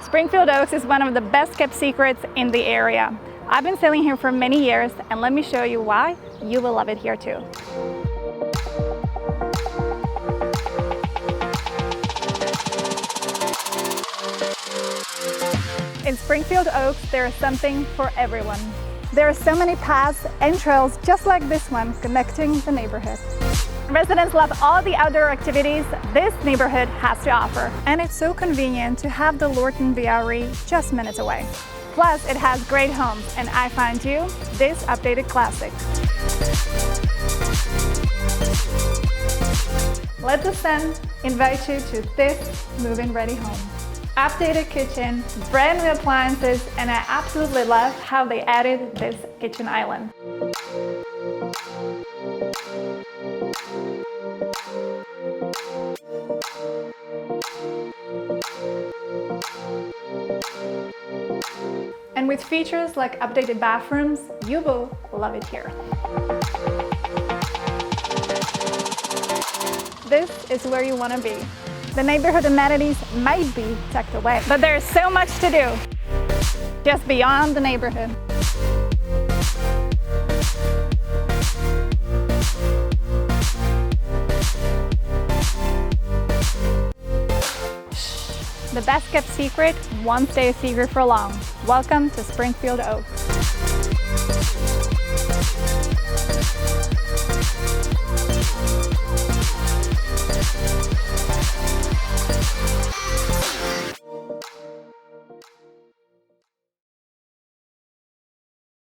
Springfield Oaks is one of the best kept secrets in the area. I've been selling here for many years, and let me show you why. You will love it here too. In Springfield Oaks, there is something for everyone. There are so many paths and trails just like this one connecting the neighborhood. Residents love all the outdoor activities this neighborhood has to offer. And it's so convenient to have the Lorton Viary just minutes away. Plus, it has great homes, and I find you this updated classic. Let us then invite you to this move-in ready home. Updated kitchen, brand new appliances, and I absolutely love how they added this kitchen island. And with features like updated bathrooms, you will love it here. This is where you want to be. The neighborhood amenities might be tucked away, but there's so much to do just beyond the neighborhood. The best kept secret won't stay a secret for long. Welcome to Springfield Oaks.